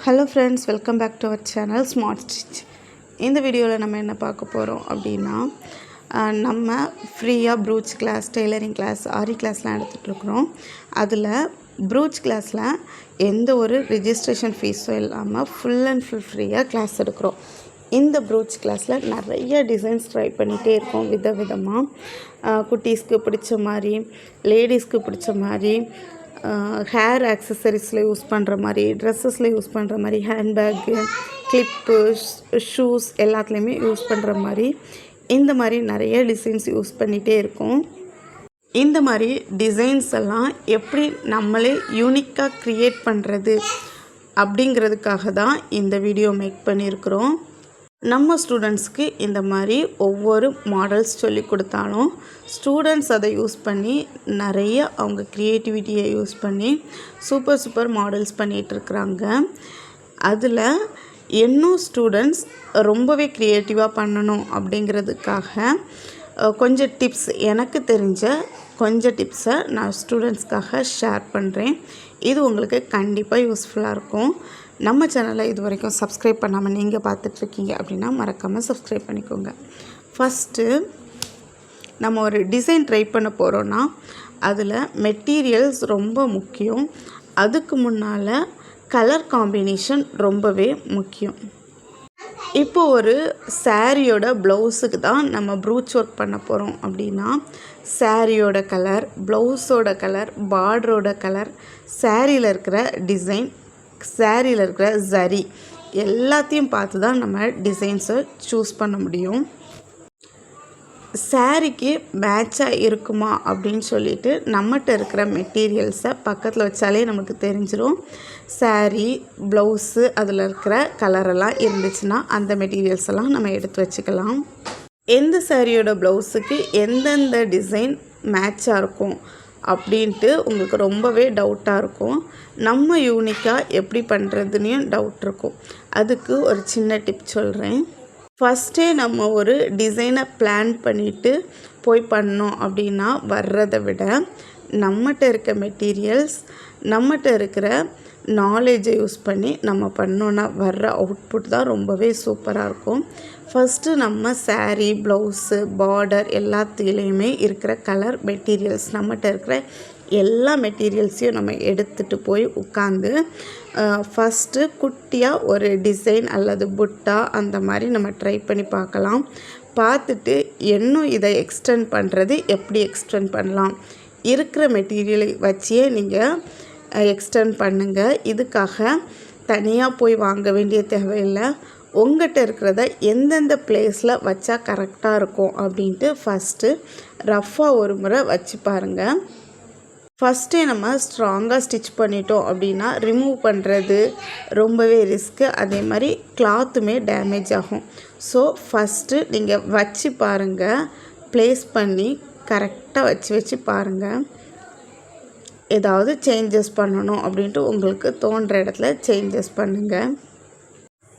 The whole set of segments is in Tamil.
Hello friends, welcome back to our channel Smart Stitch. In the video நம்ம என்ன பார்க்க போறோம் அப்படினா நம்ம ஃப்ரீயா brooch class, tailoring class, ஆரி கிளாஸ்லாம் எடுத்துட்டு இருக்கோம். அதுல brooch classல எந்த ஒரு registration fees-ஓ இல்லாம full and full ஃப்ரீயா கிளாஸ் எடுக்கிறோம். இந்த brooch classல நிறைய டிசைன்ஸ் ட்ரை பண்ணிட்டே இருக்கோம் விதவிதமா. குட்டீஸ்க்கு பிடிச்ச மாதிரி, லேடீஸ்க்கு பிடிச்ச மாதிரி, ஹேர் ஆக்சஸரிஸில் யூஸ் பண்ணுற மாதிரி, ட்ரெஸ்ஸஸில் யூஸ் பண்ணுற மாதிரி, ஹேண்ட்பேக்கு, கிளிப்பு, ஷூஸ் எல்லாத்துலேயுமே யூஸ் பண்ணுற மாதிரி இந்த மாதிரி நிறைய டிசைன்ஸ் யூஸ் பண்ணிகிட்டே இருக்கோம். இந்த மாதிரி டிசைன்ஸ் எல்லாம் எப்படி நம்மளே யூனிக்காக க்ரியேட் பண்ணுறது அப்படிங்கிறதுக்காக தான் இந்த வீடியோ மேக் பண்ணியிருக்கிறோம். நம்ம ஸ்டூடெண்ட்ஸ்க்கு இந்த மாதிரி ஒவ்வொரு மாடல்ஸ் சொல்லி கொடுத்தாலும் ஸ்டூடெண்ட்ஸ் அதை யூஸ் பண்ணி நிறைய அவங்க க்ரியேட்டிவிட்டியை யூஸ் பண்ணி சூப்பர் மாடல்ஸ் பண்ணிகிட்ருக்குறாங்க. அதில் இன்னும் ஸ்டூடெண்ட்ஸ் ரொம்பவே க்ரியேட்டிவாக பண்ணணும் அப்படிங்கிறதுக்காக கொஞ்சம் டிப்ஸ், எனக்கு தெரிஞ்ச கொஞ்சம் டிப்ஸை நான் ஸ்டூடெண்ட்ஸ்க்காக ஷேர் பண்ணுறேன். இது உங்களுக்கு கண்டிப்பாக யூஸ்ஃபுல்லாக இருக்கும். நம்ம சேனலை இது வரைக்கும் சப்ஸ்கிரைப் பண்ணாமல் நீங்கள் பார்த்துட்ருக்கீங்க அப்படின்னா மறக்காமல் சப்ஸ்கிரைப் பண்ணிக்கோங்க. ஃபஸ்ட்டு நம்ம ஒரு டிசைன் ட்ரை பண்ண போகிறோன்னா அதில் மெட்டீரியல்ஸ் ரொம்ப முக்கியம். அதுக்கு முன்னால் கலர் காம்பினேஷன் ரொம்பவே முக்கியம். இப்போ ஒரு சாரியோட ப்ளவுஸுக்கு தான் நம்ம ப்ரூச் ஒர்க் பண்ண போகிறோம் அப்படின்னா சாரியோட கலர், ப்ளவுஸோட கலர், பார்டரோட கலர், சாரியில் இருக்கிற டிசைன், சாரியில் இருக்கிற ஜரி எல்லாத்தையும் பார்த்து தான் நம்ம டிசைன்ஸை சூஸ் பண்ண முடியும். சாரிக்கு மேட்சாக இருக்குமா அப்படின்னு சொல்லிட்டு நம்மகிட்ட இருக்கிற மெட்டீரியல்ஸை பக்கத்தில் வச்சாலே நமக்கு தெரிஞ்சிடும். சாரி, ப்ளவுஸு அதில் இருக்கிற கலரெல்லாம் இருந்துச்சுன்னா அந்த மெட்டீரியல்ஸ் எல்லாம் நம்ம எடுத்து வச்சுக்கலாம். எந்த சாரியோட ப்ளவுஸுக்கு எந்தெந்த டிசைன் மேட்சாக இருக்கும் அப்படின்ட்டு உங்களுக்கு ரொம்பவே டவுட்டாக இருக்கும். நம்ம யூனிக்காக எப்படி பண்ணுறதுன்னு டவுட் இருக்கும். அதுக்கு ஒரு சின்ன டிப் சொல்கிறேன். ஃபஸ்ட்டே நம்ம ஒரு டிசைனை பிளான் பண்ணிவிட்டு போய் பண்ணோம் அப்படின்னா வர்றதை விட நம்மகிட்ட இருக்க மெட்டீரியல்ஸ், நம்மகிட்ட இருக்கிற நாலேஜை யூஸ் பண்ணி நம்ம பண்ணோன்னா வர்ற அவுட்புட் தான் ரொம்பவே சூப்பராக இருக்கும். ஃபஸ்ட்டு நம்ம சாரீ, ப்ளவுஸு, பார்டர் எல்லாத்துலேயுமே இருக்கிற கலர், மெட்டீரியல்ஸ், நம்மகிட்ட இருக்கிற எல்லா மெட்டீரியல்ஸையும் நம்ம எடுத்துகிட்டு போய் உட்காந்து ஃபஸ்ட்டு குட்டியாக ஒரு டிசைன் அல்லது புட்டா அந்த மாதிரி நம்ம ட்ரை பண்ணி பார்க்கலாம். பார்த்துட்டு இன்னும் இதை எக்ஸ்டெண்ட் பண்ணுறது எப்படி எக்ஸ்டெண்ட் பண்ணலாம், இருக்கிற மெட்டீரியலை வச்சே நீங்கள் எக்ஸ்டெண்ட் பண்ணுங்கள். இதுக்காக தனியாக போய் வாங்க வேண்டிய தேவையில்லை. உங்கள்கிட்ட இருக்கிறத எந்தெந்த பிளேஸில் வச்சா கரெக்டாக இருக்கும் அப்படின்ட்டு ஃபஸ்ட்டு ரஃப்பாக ஒரு முறை வச்சு பாருங்கள். ஃபஸ்ட்டே நம்ம ஸ்ட்ராங்காக ஸ்டிச் பண்ணிட்டோம் அப்படின்னா ரிமூவ் பண்ணுறது ரொம்பவே ரிஸ்க்கு. அதே மாதிரி கிளாத்துமே டேமேஜ் ஆகும். ஸோ ஃபஸ்ட்டு நீங்கள் வச்சு பாருங்கள், ப்ளேஸ் பண்ணி கரெக்டாக வச்சு பாருங்கள். ஏதாவது சேஞ்சஸ் பண்ணணும் அப்படின்ட்டு உங்களுக்கு தோன்ற இடத்துல சேஞ்சஸ் பண்ணுங்கள்.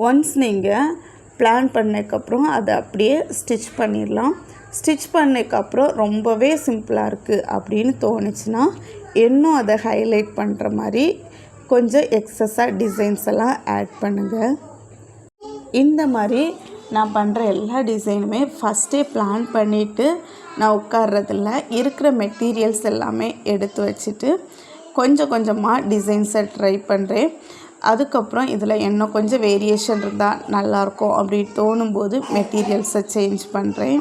ஒன்ஸ் நீங்கள் பிளான் பண்ணதுக்கப்புறம் அதை அப்படியே ஸ்டிச் பண்ணிடலாம். ஸ்டிச் பண்ணதுக்கப்புறம் ரொம்பவே சிம்பிளாக இருக்குது அப்படின்னு தோணுச்சுன்னா இன்னும் அதை ஹைலைட் பண்ணுற மாதிரி கொஞ்சம் எக்ஸஸாக டிசைன்ஸ் எல்லாம் ஆட் பண்ணுங்கள். இந்த மாதிரி நான் பண்ணுற எல்லா டிசைனுமே ஃபஸ்ட்டே பிளான் பண்ணிவிட்டு நான் உட்கார்றதில்ல. இருக்கிற மெட்டீரியல்ஸ் எல்லாமே எடுத்து வச்சுட்டு கொஞ்சமாக டிசைன்ஸை ட்ரை பண்ணுறேன். அதுக்கப்புறம் இதில் இன்னும் கொஞ்சம் வேரியேஷன் இருந்தால் நல்லாயிருக்கும் அப்படின்னு தோணும்போது மெட்டீரியல்ஸை சேஞ்ச் பண்ணுறேன்,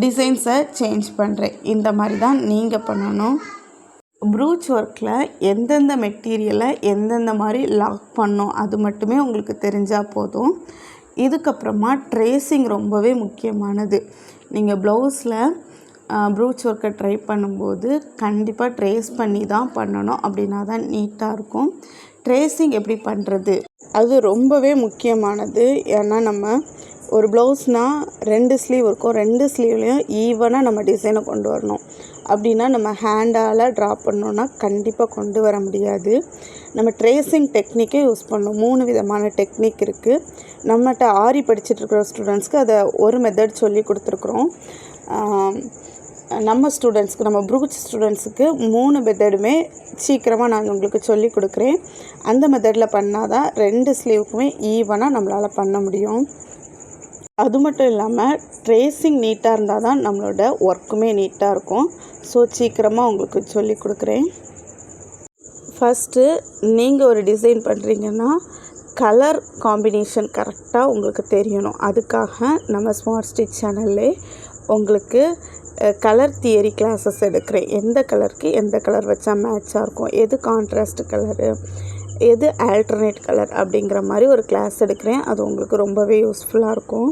டிசைன்ஸை சேஞ்ச் பண்ணுறேன். இந்த மாதிரி தான் நீங்கள் பண்ணணும். ப்ரூச் ஒர்க்கில் எந்தெந்த மெட்டீரியலை எந்தெந்த மாதிரி லாக் பண்ணணும் அது மட்டுமே உங்களுக்கு தெரிஞ்சால் போதும். இதுக்கப்புறமா ட்ரேசிங் ரொம்பவே முக்கியமானது. நீங்கள் ப்ளவுஸில் ப்ரூச் ஒர்க்கை ட்ரை பண்ணும்போது கண்டிப்பாக ட்ரேஸ் பண்ணி தான் பண்ணணும், அப்படின்னா தான் நீட்டாக இருக்கும். ட்ரேசிங் எப்படி பண்ணுறது அது ரொம்பவே முக்கியமானது. ஏன்னா நம்ம ஒரு ப்ளவுஸ்னால் 2 ஸ்லீவ் இருக்கும், 2 ஸ்லீவ்லேயும் ஈவனாக நம்ம டிசைனை கொண்டு வரணும். அப்படின்னா நம்ம ஹேண்டால் ட்ரா பண்ணோன்னா கண்டிப்பாக கொண்டு வர முடியாது. நம்ம ட்ரேசிங் டெக்னிக்கே யூஸ் பண்ணணும். 3 விதமான டெக்னிக் இருக்குது. நம்மகிட்ட ஆரி படிச்சுட்ருக்கிற ஸ்டூடெண்ட்ஸ்க்கு அதை ஒரு மெத்தட் சொல்லி கொடுத்துருக்குறோம். நம்ம ஸ்டூடெண்ட்ஸ்க்கு நம்ம ப்ரூச் ஸ்டூடெண்ட்ஸுக்கு 3 மெத்தடுமே சீக்கிரமாக நான் உங்களுக்கு சொல்லி கொடுக்குறேன். அந்த மெத்தடில் பண்ணால் தான் 2 ஸ்லீவுக்குமே ஈவனாக நம்மளால் பண்ண முடியும். அது மட்டும் இல்லாமல் ட்ரேசிங் நீட்டாக இருந்தால் தான் நம்மளோட ஒர்க்குமே நீட்டாக இருக்கும். ஸோ சீக்கிரமாக உங்களுக்கு சொல்லி கொடுக்குறேன். ஃபஸ்ட்டு நீங்கள் ஒரு டிசைன் பண்ணுறீங்கன்னா கலர் காம்பினேஷன் கரெக்டாக உங்களுக்கு தெரியணும். அதுக்காக நம்ம ஸ்மார்ட் ஸ்டிச் சேனல்லே உங்களுக்கு கலர் தியரி கிளாஸஸ் எடுக்கிறேன். எந்த கலருக்கு எந்த கலர் வச்சா மேட்சாக இருக்கும், எது கான்ட்ராஸ்ட் கலரு, எது ஆல்டர்னேட் கலர் அப்படிங்கிற மாதிரி ஒரு கிளாஸ் எடுக்கிறேன். அது உங்களுக்கு ரொம்பவே யூஸ்ஃபுல்லாக இருக்கும்.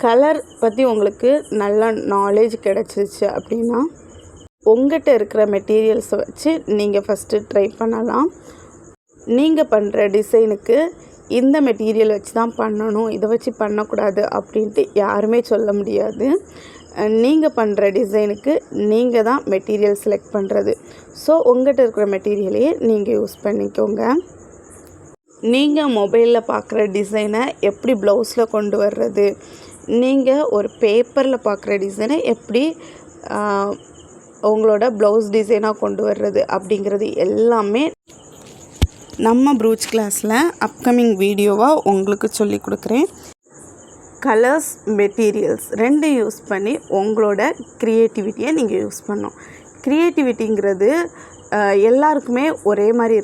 கலர் பற்றி உங்களுக்கு நல்ல நாலேஜ் கிடச்சிச்சு அப்படின்னா உங்கள்கிட்ட இருக்கிற மெட்டீரியல்ஸை வச்சு நீங்கள் ஃபஸ்ட்டு ட்ரை பண்ணலாம். நீங்கள் பண்ணுற டிசைனுக்கு இந்த மெட்டீரியல் வச்சு தான் பண்ணணும், இதை வச்சு பண்ணக்கூடாது அப்படின்ட்டு யாருமே சொல்ல முடியாது. நீங்கள் பண்ணுற டிசைனுக்கு நீங்கள் தான் மெட்டீரியல் செலக்ட் பண்ணுறது. ஸோ உங்கள்கிட்ட இருக்கிற மெட்டீரியலையே நீங்கள் யூஸ் பண்ணிக்கோங்க. நீங்கள் மொபைலில் பார்க்குற டிசைனை எப்படி ப்ளவுஸில் கொண்டு வர்றது, நீங்கள் ஒரு பேப்பரில் பார்க்குற டிசைனை எப்படி உங்களோட ப்ளவுஸ் டிசைனாக கொண்டு வர்றது அப்படிங்கிறது எல்லாமே நம்ம ப்ரூச் கிளாஸில் அப்கமிங் வீடியோவாக உங்களுக்கு சொல்லி கொடுக்குறேன். கலர்ஸ் மெட்டீரியல்ஸ் 2 யூஸ் பண்ணி உங்களோட க்ரியேட்டிவிட்டியை நீங்கள் யூஸ் பண்ணணும். க்ரியேட்டிவிட்டிங்கிறது எல்லாருக்குமே ஒரே மாதிரி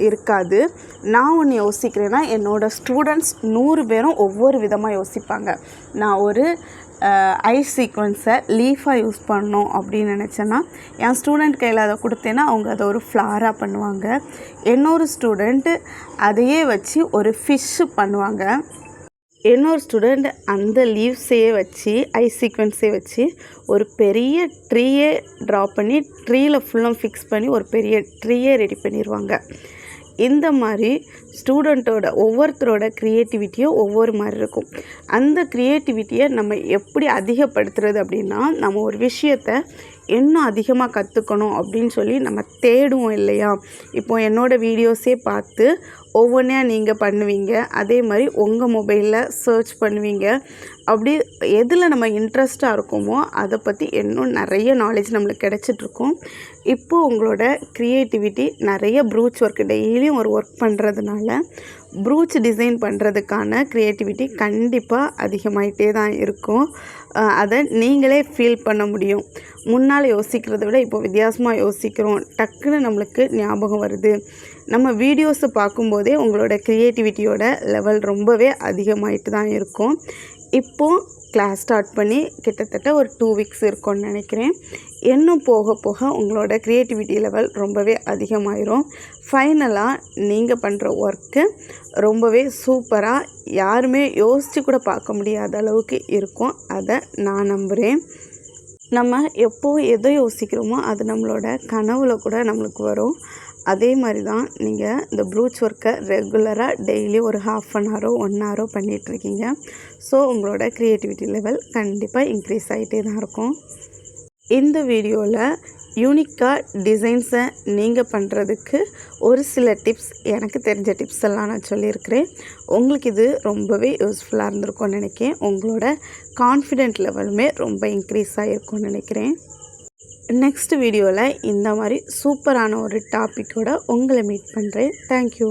இருக்காது. நான் ஒன்று யோசிக்கிறேன்னா என்னோடய ஸ்டூடெண்ட்ஸ் 100 பேரும் ஒவ்வொரு விதமாக யோசிப்பாங்க. நான் ஒரு ஐ சீக்வன்ஸை லீஃபாக யூஸ் பண்ணணும் அப்படின்னு நினச்சேன்னா என் ஸ்டூடெண்ட் கையில் அதை கொடுத்தேன்னா அவங்க அதை ஒரு ஃப்ளாராக பண்ணுவாங்க. இன்னொரு ஸ்டூடெண்ட்டு அதையே வச்சு ஒரு ஃபிஷ்ஷு பண்ணுவாங்க. இன்னொரு ஸ்டூடெண்ட் அந்த லீவ்ஸையே வச்சு ஐ சீக்வன்ஸே வச்சு ஒரு பெரிய ட்ரீயே ட்ரா பண்ணி ட்ரீயில் ஃபுல்லும் ஃபிக்ஸ் பண்ணி ஒரு பெரிய ட்ரீயே ரெடி பண்ணிடுவாங்க. இந்த மாதிரி ஸ்டூடெண்ட்டோட ஒவ்வொருத்தரோட க்ரியேட்டிவிட்டியும் ஒவ்வொரு மாதிரி இருக்கும். அந்த க்ரியேட்டிவிட்டியை நம்ம எப்படி அதிகப்படுத்துறது அப்படின்னா நம்ம ஒரு விஷயத்தை இன்னும் அதிகமாக கற்றுக்கணும் அப்படின்னு சொல்லி நம்ம தேடுவோம் இல்லையா. இப்போது என்னோடய வீடியோஸே பார்த்து ஒவ்வொன்றா நீங்கள் பண்ணுவீங்க. அதே மாதிரி உங்கள் மொபைலில் சர்ச் பண்ணுவீங்க. அப்படி எதில் நம்ம இன்ட்ரெஸ்ட்டாக இருக்குமோ அதை பற்றி இன்னும் நிறைய நாலேஜ் நம்மளுக்கு கிடச்சிட்ருக்கும். இப்போது உங்களோட க்ரியேட்டிவிட்டி நிறைய ப்ரூச் ஒர்க் டெய்லியும் ஒரு ஒர்க் பண்ணுறதுனால ப்ரூச் டிசைன் பண்ணுறதுக்கான க்ரியேட்டிவிட்டி கண்டிப்பாக அதிகமாகிட்டே தான் இருக்கும். அதை நீங்களே ஃபீல் பண்ண முடியும். முன்னால் யோசிக்கிறத விட இப்போ வித்தியாசமாக யோசிக்கிறோம், டக்குன்னு நம்மளுக்கு ஞாபகம் வருது. நம்ம வீடியோஸை பார்க்கும்போதே உங்களோட க்ரியேட்டிவிட்டியோட லெவல் ரொம்பவே அதிகமாகிட்டு தான் இருக்கும். இப்போது கிளாஸ் ஸ்டார்ட் பண்ணி கிட்டத்தட்ட ஒரு 2 வீக்ஸ் இருக்கும்னு நினைக்கிறேன். இன்னும் போக போக உங்களோட க்ரியேட்டிவிட்டி லெவல் ரொம்பவே அதிகமாயிரும். ஃபைனலாக நீங்கள் பண்ணுற ஒர்க்கு ரொம்பவே சூப்பராக யாருமே யோசித்து கூட பார்க்க முடியாத அளவுக்கு இருக்கும். அதை நான் நம்புகிறேன். நம்ம எப்போது எதை யோசிக்கிறோமோ அது நம்மளோட கனவுல கூட நம்மளுக்கு வரும். அதே மாதிரி தான் நீங்கள் இந்த ப்ரூச் ஒர்க்கை ரெகுலராக டெய்லி ஒரு 1/2 hour 1 hour பண்ணிகிட்ருக்கீங்க. ஸோ உங்களோட க்ரியேட்டிவிட்டி லெவல் கண்டிப்பாக இன்க்ரீஸ் ஆகிட்டே தான் இருக்கும். இந்த வீடியோவில் யூனிக்காக டிசைன்ஸை நீங்கள் பண்ணுறதுக்கு ஒரு சில டிப்ஸ், எனக்கு தெரிஞ்ச டிப்ஸ் எல்லாம் நான் சொல்லியிருக்கிறேன். உங்களுக்கு இது ரொம்பவே யூஸ்ஃபுல்லாக இருந்திருக்கும்னு நினைக்கிறேன். உங்களோட கான்ஃபிடென்ட் லெவலுமே ரொம்ப இன்க்ரீஸ் ஆகிருக்கும்னு நினைக்கிறேன். நெக்ஸ்ட் வீடியோவில் இந்த மாதிரி சூப்பரான ஒரு டாப்பிக்கோடு உங்களை மீட் பண்ணுறேன். தேங்க்யூ.